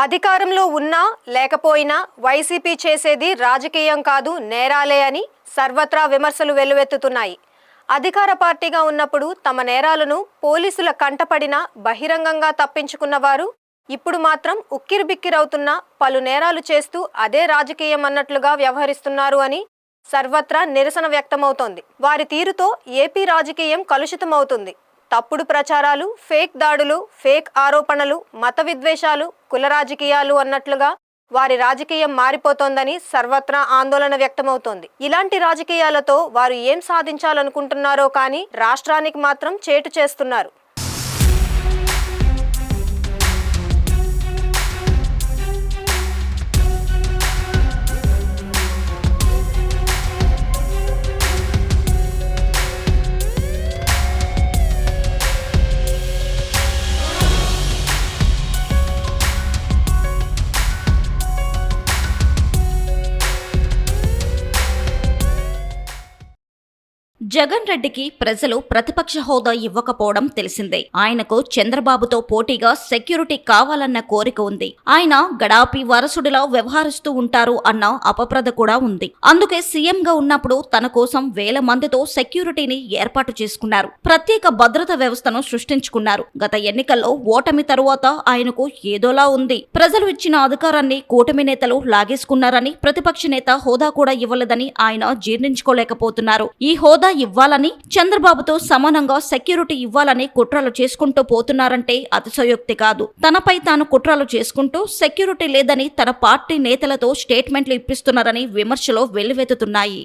అధికారంలో ఉన్నా లేకపోయినా వైసీపీ చేసేది రాజకీయం కాదు నేరాలే అని సర్వత్రా విమర్శలు వెల్లువెత్తుతున్నాయి. అధికార పార్టీగా ఉన్నప్పుడు తమ నేరాలను పోలీసుల కంటపడినా బహిరంగంగా తప్పించుకున్న వారు ఇప్పుడు మాత్రం ఉక్కిరిబిక్కిరవుతున్న పలు నేరాలు చేస్తూ అదే రాజకీయం అన్నట్లుగా వ్యవహరిస్తున్నారు అని సర్వత్రా నిరసన వ్యక్తమవుతోంది. వారి తీరుతో ఏపీ రాజకీయం కలుషితమవుతుంది. తప్పుడు ప్రచారాలు, ఫేక్ దాడులు, ఫేక్ ఆరోపణలు, మత విద్వేషాలు, కుల రాజకీయాలు అన్నట్లుగా వారి రాజకీయం మారిపోతోందని సర్వత్రా ఆందోళన వ్యక్తమవుతోంది. ఇలాంటి రాజకీయాలతో వారు ఏం సాధించాలనుకుంటున్నారో కానీ రాష్ట్రానికి మాత్రం చేటు చేస్తున్నారు. జగన్ రెడ్డికి ప్రజలు ప్రతిపక్ష హోదా ఇవ్వకపోవడం తెలిసిందే. ఆయనకు చంద్రబాబుతో పోటీగా సెక్యూరిటీ కావాలన్న కోరిక ఉంది. ఆయన గడాపి వారసుడిలా వ్యవహరిస్తూ ఉంటారు అన్న అపప్రద కూడా ఉంది. అందుకే సీఎంగా ఉన్నప్పుడు తన కోసం వేల మందితో సెక్యూరిటీని ఏర్పాటు చేసుకున్నారు. ప్రత్యేక భద్రత వ్యవస్థను సృష్టించుకున్నారు. గత ఎన్నికల్లో ఓటమి తరువాత ఆయనకు ఏదోలా ఉంది. ప్రజలు ఇచ్చిన అధికారాన్ని కూటమి నేతలు లాగేసుకున్నారని, ప్రతిపక్ష నేత హోదా కూడా ఇవ్వలేదని ఆయన జీర్ణించుకోలేకపోతున్నారు. ఈ హోదా ఇవ్వాలని, చంద్రబాబుతో సమానంగా సెక్యూరిటీ ఇవ్వాలని కుట్రలు చేసుకుంటూ పోతున్నారంటే అతిశయోక్తి కాదు. తనపై తాను కుట్రలు చేసుకుంటూ సెక్యూరిటీ లేదని తన పార్టీ నేతలతో స్టేట్మెంట్లు ఇప్పిస్తున్నారని విమర్శలు వెల్లువెత్తుతున్నాయి.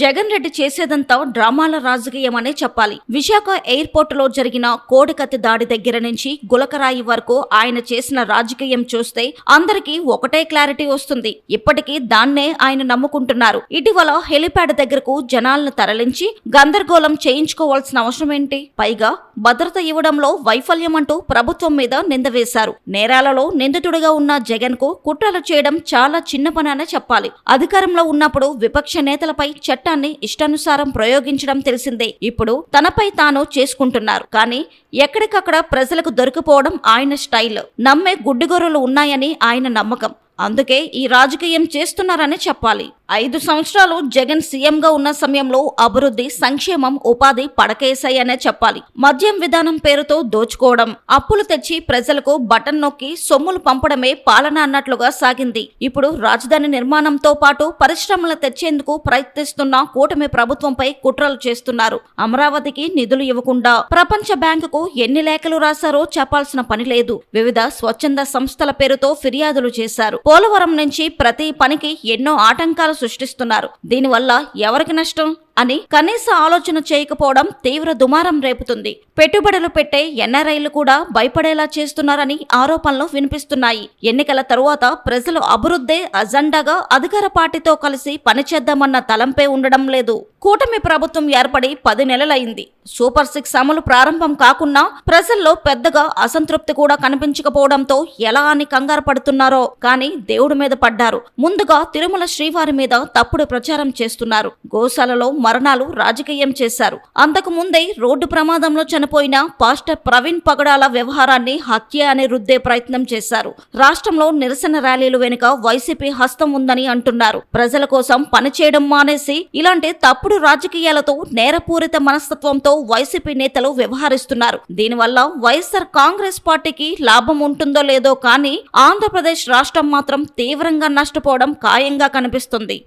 జగన్ రెడ్డి చేసేదంతా డ్రామాల రాజకీయం అనే చెప్పాలి. విశాఖ ఎయిర్పోర్ట్ లో జరిగిన కోడికత్తి దాడి దగ్గర నుంచి గులకరాయి వరకు ఆయన చేసిన రాజకీయం చూస్తే అందరికీ ఒకటే క్లారిటీ వస్తుంది. ఇప్పటికీ దాన్నే ఆయన నమ్ముకుంటున్నారు. ఇటీవల హెలిప్యాడ్ దగ్గరకు జనాలను తరలించి గందరగోళం చేయించుకోవాల్సిన అవసరం ఏంటి? పైగా భద్రత ఇవ్వడంలో వైఫల్యం అంటూ ప్రభుత్వం మీద నింద వేశారు. నేరాలలో నిందితుడిగా ఉన్న జగన్ కు కుట్రలు చేయడం చాలా చిన్న పని అనే చెప్పాలి. అధికారంలో ఉన్నప్పుడు విపక్ష నేతలపై చట్టాన్ని ఇష్టానుసారం ప్రయోగించడం తెలిసిందే. ఇప్పుడు తనపై తాను చేసుకుంటున్నారు. కానీ ఎక్కడికక్కడ ప్రజలకు దొరికిపోవడం ఆయన స్టైల్. నమ్మే గుడ్డిగొర్రెలు ఉన్నాయని ఆయన నమ్మకం. అందుకే ఈ రాజకీయం చేస్తున్నారని చెప్పాలి. 5 సంవత్సరాలు జగన్ సీఎంగా ఉన్న సమయంలో అభివృద్ధి, సంక్షేమం, ఉపాధి పడకేశాయనే చెప్పాలి. మద్యం విధానం పేరుతో దోచుకోవడం, అప్పులు తెచ్చి ప్రజలకు బటన్ నొక్కి సొమ్ములు పంపడమే పాలన అన్నట్లుగా సాగింది. ఇప్పుడు రాజధాని నిర్మాణంతో పాటు పరిశ్రమలు తెచ్చేందుకు ప్రయత్నిస్తున్న కూటమి ప్రభుత్వంపై కుట్రలు చేస్తున్నారు. అమరావతికి నిధులు ఇవ్వకుండా ప్రపంచ బ్యాంకుకు ఎన్ని లేఖలు రాశారో చెప్పాల్సిన పని లేదు. వివిధ స్వచ్ఛంద సంస్థల పేరుతో ఫిర్యాదులు చేశారు. పోలవరం నుంచి ప్రతి పనికి ఎన్నో ఆటంకాలు సృష్టిస్తున్నారు. దీనివల్ల ఎవరికి నష్టం అని కనీస ఆలోచన చేయకపోవడం తీవ్ర దుమారం రేపుతుంది. పెట్టుబడులు పెట్టే ఎన్ఆర్ఐలు కూడా భయపడేలా చేస్తున్నారని ఆరోపణలు వినిపిస్తున్నాయి. ఎన్నికల తరువాత ప్రజలు అభివృద్ధే అజెండాగా అధికార పార్టీతో కలిసి పనిచేద్దామన్న తలంపే ఉండడం లేదు. కూటమి ప్రభుత్వం ఏర్పడి 10 నెలలైంది. సూపర్ 6 అమలు ప్రారంభం కాకున్నా ప్రజల్లో పెద్దగా అసంతృప్తి కూడా కనిపించకపోవడంతో ఎలా అని కంగారు పడుతున్నారో కానీ దేవుడి మీద పడ్డారు. ముందుగా తిరుమల శ్రీవారి మీద తప్పుడు ప్రచారం చేస్తున్నారు. గోశాలలో మరణాలు రాజకీయం చేశారు. అంతకు ముందే రోడ్డు ప్రమాదంలో చనిపోయిన పాస్టర్ ప్రవీణ్ పగడాల వ్యవహారాన్ని హత్య అని రుద్దే ప్రయత్నం చేశారు. రాష్ట్రంలో నిరసన ర్యాలీలు వెనుక వైసీపీ హస్తం ఉందని అంటున్నారు. ప్రజల కోసం పనిచేయడం మానేసి ఇలాంటి తప్పుడు రాజకీయాలతో, నేరపూరిత మనస్తత్వంతో వైసీపీ నేతలు వ్యవహరిస్తున్నారు. దీనివల్ల వైఎస్ఆర్ కాంగ్రెస్ పార్టీకి లాభం ఉంటుందో లేదో కానీ ఆంధ్రప్రదేశ్ రాష్ట్రం మాత్రం తీవ్రంగా నష్టపోవడం ఖాయంగా కనిపిస్తుంది.